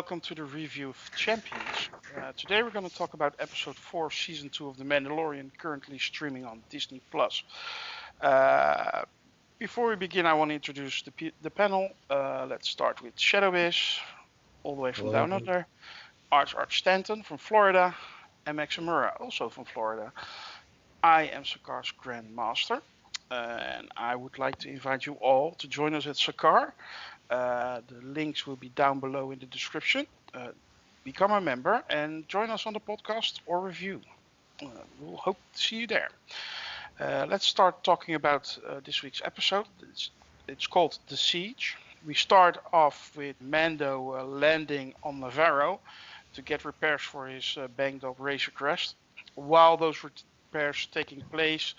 welcome to the review of Champions. Today we're going to talk about episode 4, season 2 of The Mandalorian, currently streaming on Disney+. Before we begin, I want to introduce the panel. Let's start with Shadowbiz, all the way from down under, ArArArchStanton from Florida, and Maximura, also from Florida. I am Sakaar's Grandmaster, and I would like to invite you all to join us at Sakaar. The links will be down below in the description. Become a member and join us on the podcast or review. We'll hope to see you there. Let's start talking about this week's episode. It's called The Siege. We start off with Mando landing on Navarro to get repairs for his banged up Razor Crest. While those repairs taking place,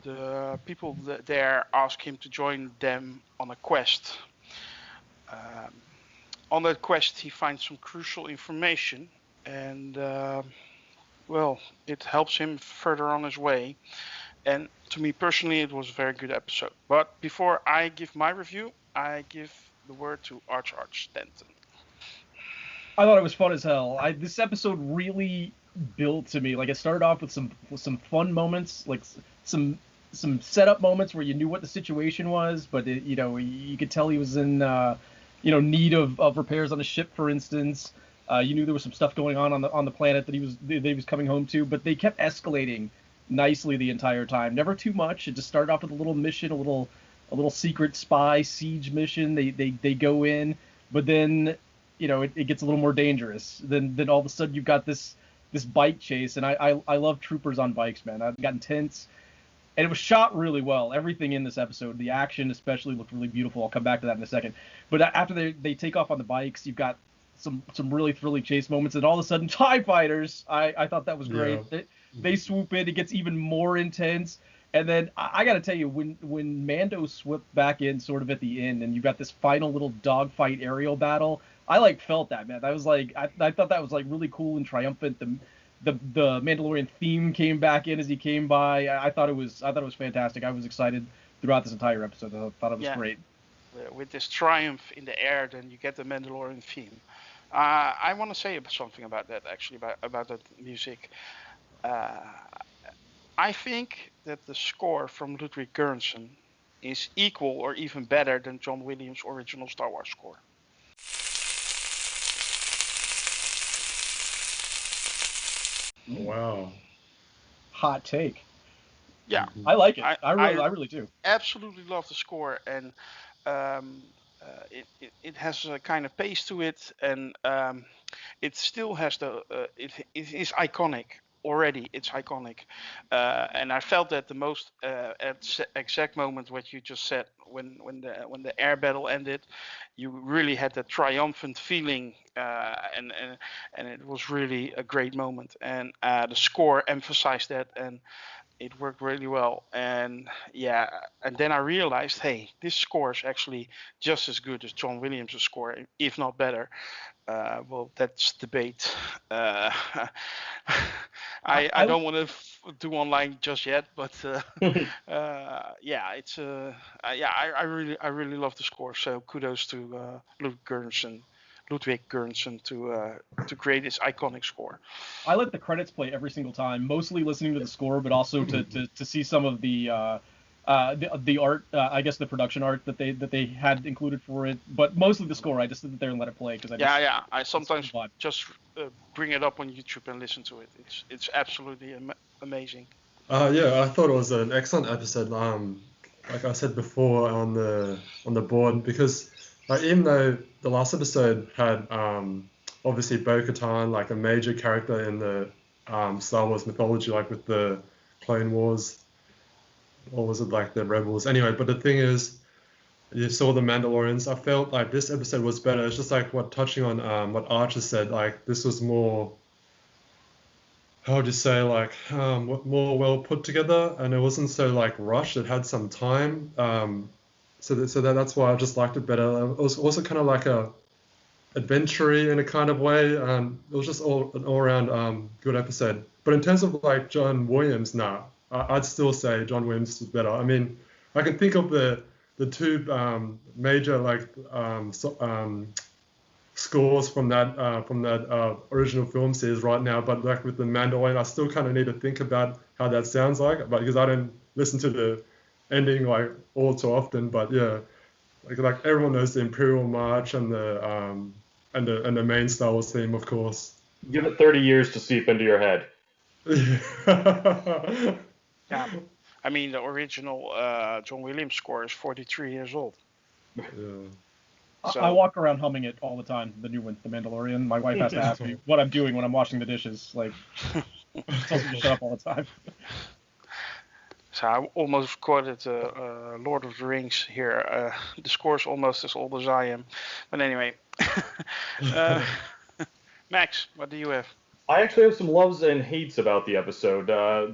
the people there ask him to join them on a quest. On that quest, he finds some crucial information, and it helps him further on his way. And to me personally, it was a very good episode. But before I give my review, I give the word to ArArArchStanton. I thought it was fun as hell. This episode really built to me. Like, it started off with some fun moments, like some setup moments where you knew what the situation was, but you could tell he was in need of repairs on a ship, for instance. You knew there was some stuff going on the planet that he was coming home to, but they kept escalating nicely the entire time. Never too much. It just started off with a little mission, a little secret spy siege mission. They go in, but then it gets a little more dangerous. Then all of a sudden you've got this bike chase, and I love troopers on bikes, man. It got intense. And it was shot really well. Everything in this episode, the action especially, looked really beautiful. I'll come back to that in a second. But after they take off on the bikes, you've got some really thrilling chase moments. And all of a sudden, TIE fighters, I thought that was great. Yeah. They swoop in. It gets even more intense. And then I got to tell you, when Mando swooped back in sort of at the end, and you've got this final little dogfight aerial battle, I felt that, man. I thought that was really cool and triumphant. The Mandalorian theme came back in as he came by. I thought it was fantastic. I was excited throughout this entire episode. I thought it was great. With this triumph in the air, then you get the Mandalorian theme. I want to say something about that, actually, about that music. I think that the score from Ludwig Göransson is equal or even better than John Williams' original Star Wars score. Wow. Hot take. Yeah. I like it. I really do. Absolutely love the score, and it has a kind of pace to it, and it still has it is iconic already. It's iconic, and I felt that the most exact moment what you just said when the air battle ended, you really had that triumphant feeling, and it was really a great moment, and the score emphasized that, and it worked really well. And then I realized, hey, this score is actually just as good as John Williams' score, if not better. Well, that's debate. I don't want to do online just yet, but I really love the score. So kudos to Ludwig Göransson to create this iconic score. I let the credits play every single time, mostly listening to the score, but also to see some of the art, I guess the production art that they had included for it, but mostly the score. I just sit there and let it play because I sometimes just bring it up on YouTube and listen to it. It's absolutely amazing. I thought it was an excellent episode. Like I said before on the board, because even though the last episode had obviously Bo-Katan, like a major character in the Star Wars mythology, like with the Clone Wars, or was it like the Rebels? Anyway, but the thing is, you saw the Mandalorians. I felt like this episode was better. It's just like touching on what Archer said, like this was more, how would you say, like more well put together, and it wasn't so like rushed. It had some time. So that's why I just liked it better. It was also kind of like a adventure-y in a kind of way. It was just an all-around good episode. But in terms of like John Williams, I'd still say John Williams is better. I mean, I can think of the two major like scores from that original film series right now, but like with the Mandalorian, I still kind of need to think about how that sounds like, but because I don't listen to the ending like all too often. But yeah, like everyone knows the Imperial March and the main Star Wars theme, of course. Give it 30 years to seep into your head. Yeah, I mean the original John Williams score is 43 years old. Yeah. So, I walk around humming it all the time. The new one, The Mandalorian. My wife has to ask me what I'm doing when I'm washing the dishes. Like, tells me to shut up all the time. So I almost quoted Lord of the Rings here. The score's almost as old as I am. But anyway, Max, what do you have? I actually have some loves and hates about the episode.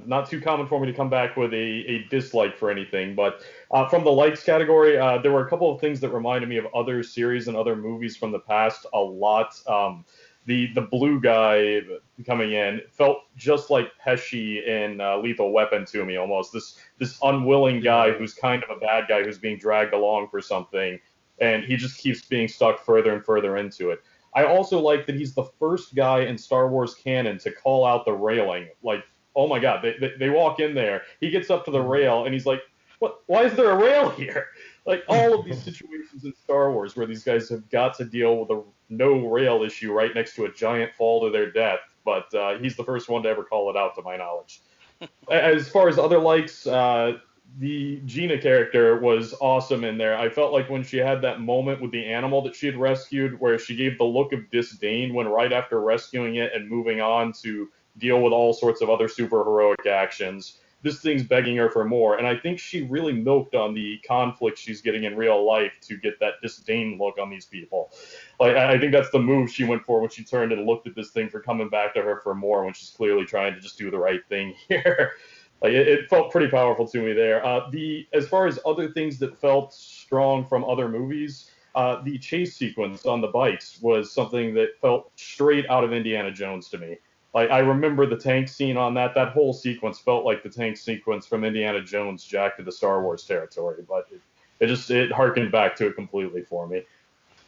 Not too common for me to come back with a dislike for anything, but from the likes category, there were a couple of things that reminded me of other series and other movies from the past a lot. The blue guy coming in felt just like Pesci in Lethal Weapon to me almost. This unwilling guy who's kind of a bad guy who's being dragged along for something, and he just keeps being stuck further and further into it. I also like that he's the first guy in Star Wars canon to call out the railing. Like, oh my God, they walk in there. He gets up to the rail and he's like, what? Why is there a rail here? Like all of these situations in Star Wars where these guys have got to deal with a no rail issue right next to a giant fall to their death. But he's the first one to ever call it out to my knowledge. As far as other likes, the Gina character was awesome in there. I felt like when she had that moment with the animal that she had rescued, where she gave the look of disdain when right after rescuing it and moving on to deal with all sorts of other super heroic actions, this thing's begging her for more. And I think she really milked on the conflict she's getting in real life to get that disdain look on these people. Like, I think that's the move she went for when she turned and looked at this thing for coming back to her for more when she's clearly trying to just do the right thing here. Like it felt pretty powerful to me there. As far as other things that felt strong from other movies, the chase sequence on the bikes was something that felt straight out of Indiana Jones to me. Like I remember the tank scene on that. That whole sequence felt like the tank sequence from Indiana Jones Jack to the Star Wars territory. But it harkened back to it completely for me.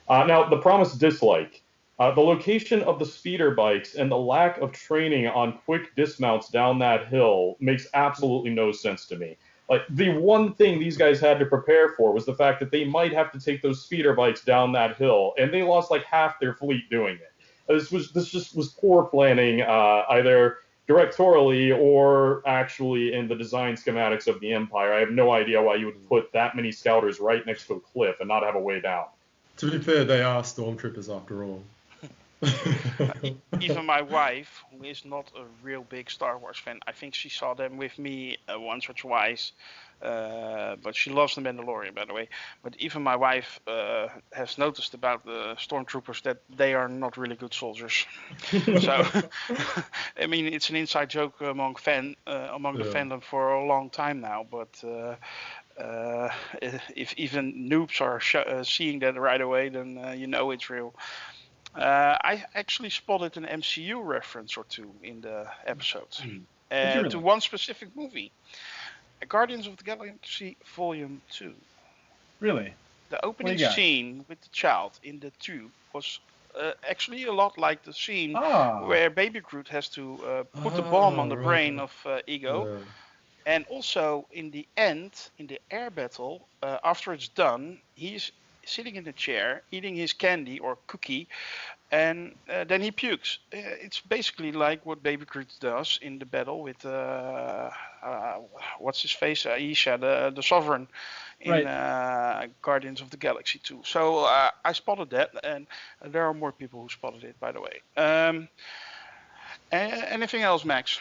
Now the promised dislike. The location of the speeder bikes and the lack of training on quick dismounts down that hill makes absolutely no sense to me. Like the one thing these guys had to prepare for was the fact that they might have to take those speeder bikes down that hill, and they lost like half their fleet doing it. This just was poor planning, either directorially or actually in the design schematics of the Empire. I have no idea why you would put that many scouters right next to a cliff and not have a way down. To be fair, they are stormtroopers after all. Even my wife, who is not a real big Star Wars fan, I think she saw them with me once or twice, but she loves the Mandalorian, by the way. But even my wife has noticed about the stormtroopers that they are not really good soldiers. So, I mean, it's an inside joke among the fandom for a long time now. But if even noobs are seeing that right away, then you know it's real. I actually spotted an MCU reference or two in the episode to one specific movie, Guardians of the Galaxy Volume 2. Really? The opening scene with the child in the tube was actually a lot like the scene where Baby Groot has to put the bomb on the brain of Ego. Yeah. And also in the end, in the air battle, after it's done, he's sitting in a chair, eating his candy or cookie, and then he pukes. It's basically like what Baby Groot does in the battle with what's his face, Aisha, the Sovereign, in Guardians of the Galaxy 2. So I spotted that, and there are more people who spotted it, by the way. Anything else, Max?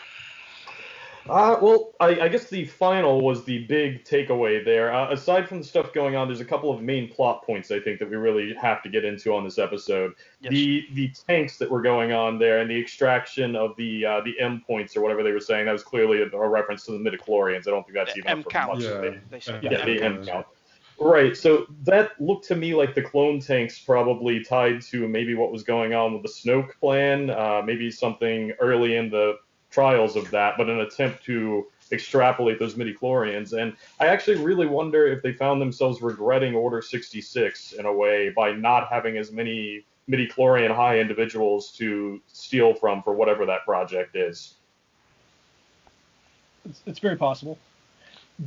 Well, I guess the final was the big takeaway there. Aside from the stuff going on, there's a couple of main plot points I think that we really have to get into on this episode. Yes. The tanks that were going on there and the extraction of the M points or whatever they were saying, that was clearly a reference to the midichlorians. I don't think that's even M up for count. much. The M count. Right, so that looked to me like the clone tanks probably tied to maybe what was going on with the Snoke plan, maybe something early in the trials of that, but an attempt to extrapolate those midichlorians. And I actually really wonder if they found themselves regretting Order 66 in a way by not having as many midichlorian high individuals to steal from for whatever that project is. It's very possible.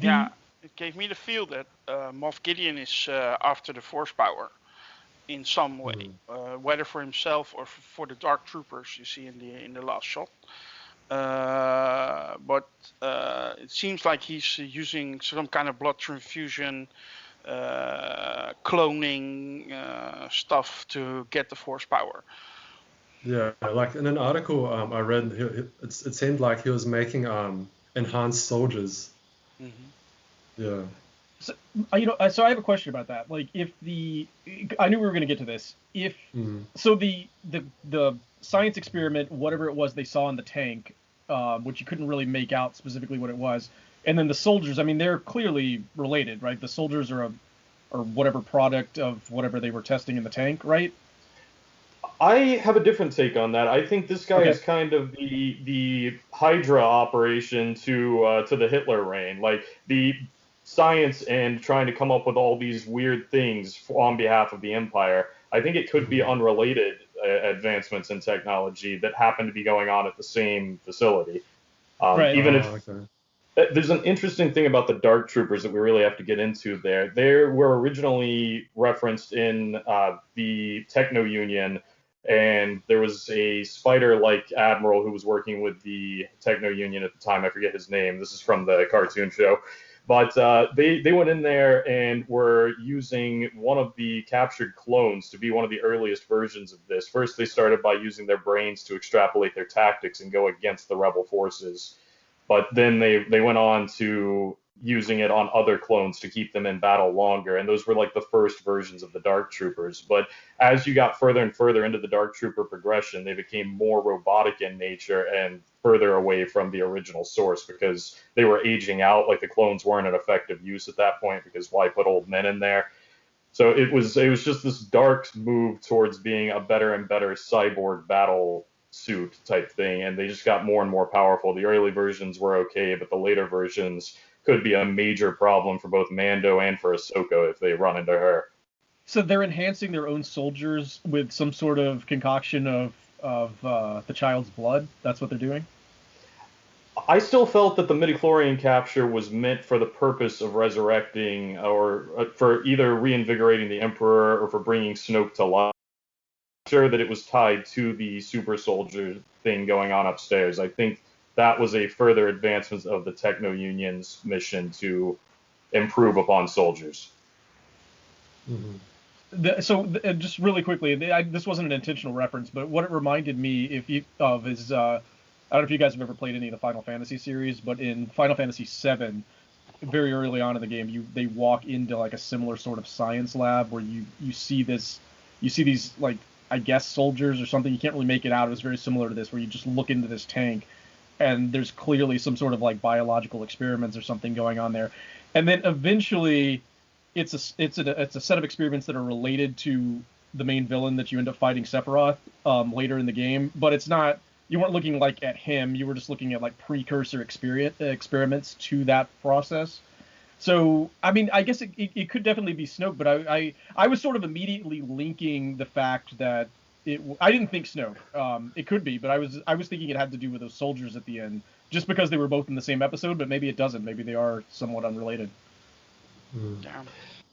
Yeah, it gave me the feel that Moff Gideon is after the Force power in some way, whether for himself or for the Dark Troopers you see in the last shot. But it seems like he's using some kind of blood transfusion, cloning stuff to get the Force power. Yeah, like in an article I read, it seemed like he was making enhanced soldiers. Yeah. So, so I have a question about that. Like, I knew we were going to get to this. So the science experiment, whatever it was they saw in the tank, which you couldn't really make out specifically what it was, and then the soldiers. I mean, they're clearly related, right? The soldiers are whatever product of whatever they were testing in the tank, right? I have a different take on that. I think this guy is kind of the Hydra operation to the Hitler reign, like the science and trying to come up with all these weird things on behalf of the Empire. I think it could be unrelated advancements in technology that happen to be going on at the same facility. There's an interesting thing about the Dark Troopers that we really have to get into there. They were originally referenced in the Techno Union, and there was a spider-like admiral who was working with the Techno Union at the time. I forget his name. This is from the cartoon show. But they went in there and were using one of the captured clones to be one of the earliest versions of this. First, they started by using their brains to extrapolate their tactics and go against the rebel forces. But then they went on to using it on other clones to keep them in battle longer. And those were like the first versions of the Dark Troopers. But as you got further and further into the Dark Trooper progression, they became more robotic in nature and further away from the original source because they were aging out. Like the clones weren't an effective use at that point because why put old men in there? So it was just this dark move towards being a better and better cyborg battle suit type thing, and they just got more and more powerful. The early versions were okay, but the later versions could be a major problem for both Mando and for Ahsoka if they run into her. So they're enhancing their own soldiers with some sort of concoction of the child's blood? That's what they're doing? I still felt that the midichlorian capture was meant for the purpose of resurrecting or for either reinvigorating the Emperor or for bringing Snoke to life. I'm sure that it was tied to the super soldier thing going on upstairs. I think that was a further advancement of the Techno Union's mission to improve upon soldiers. So just really quickly, this wasn't an intentional reference, but what it reminded me is I don't know if you guys have ever played any of the Final Fantasy series, but in Final Fantasy VII, very early on in the game, they walk into like a similar sort of science lab where you see these like, I guess, soldiers or something. You can't really make it out. It was very similar to this, where you just look into this tank and there's clearly some sort of like biological experiments or something going on there. And then eventually it's a set of experiments that are related to the main villain that you end up fighting, Sephiroth, later in the game. But it's not, you weren't looking like at him, you were just looking at like precursor experiments to that process. So, I mean, I guess it could definitely be Snoke, but I was sort of immediately linking the fact that I didn't think Snoke. It could be, but I was thinking it had to do with those soldiers at the end, just because they were both in the same episode. But maybe it doesn't. Maybe they are somewhat unrelated. Yeah.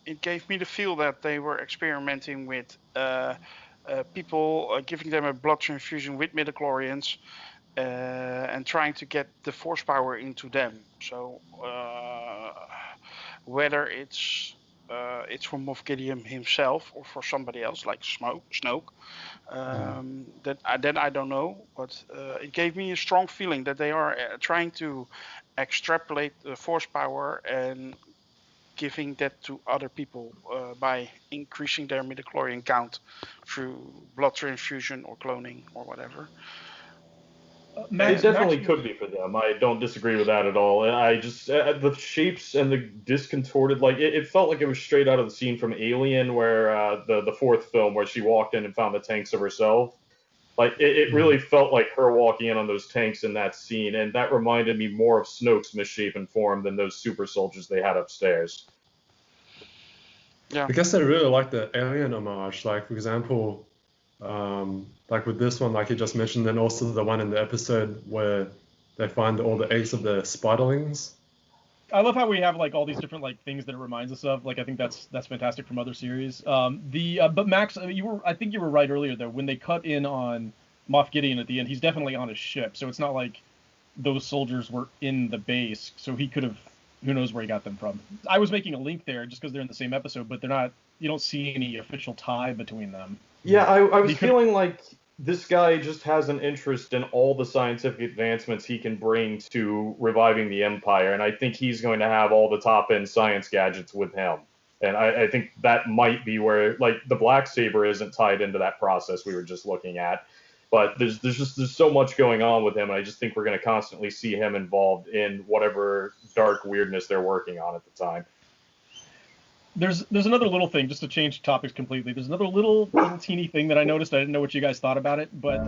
It gave me the feel that they were experimenting with people, giving them a blood transfusion with midichlorians, and trying to get the Force power into them. So whether it's for Moff Gideon himself or for somebody else like Snoke, that I don't know, but it gave me a strong feeling that they are trying to extrapolate the Force power and giving that to other people by increasing their midichlorian count through blood transfusion or cloning or whatever. It definitely could be for them. I don't disagree with that at all. I just the shapes and the discontorted, like it felt like it was straight out of the scene from Alien, where the fourth film, where she walked in and found the tanks of herself. Like it really felt like her walking in on those tanks in that scene, and that reminded me more of Snoke's misshapen form than those super soldiers they had upstairs. Yeah, I guess I really like the Alien homage. Like, for example, Like with this one, like you just mentioned, and also the one in the episode where they find all the eggs of the spiderlings. I love how we have like all these different like things that it reminds us of. Like I think that's fantastic from other series. But Max, I think you were right earlier though. When they cut in on Moff Gideon at the end, he's definitely on his ship, so it's not like those soldiers were in the base. So he could have, who knows where he got them from. I was making a link there just because they're in the same episode, but they're not. You don't see any official tie between them. Yeah, I was feeling like this guy just has an interest in all the scientific advancements he can bring to reviving the Empire, and I think he's going to have all the top-end science gadgets with him. And I think that might be where, like, the black saber isn't tied into that process we were just looking at. But there's so much going on with him, and I just think we're going to constantly see him involved in whatever dark weirdness they're working on at the time. There's another little thing, just to change topics completely. There's another little teeny thing that I noticed. I didn't know what you guys thought about it, but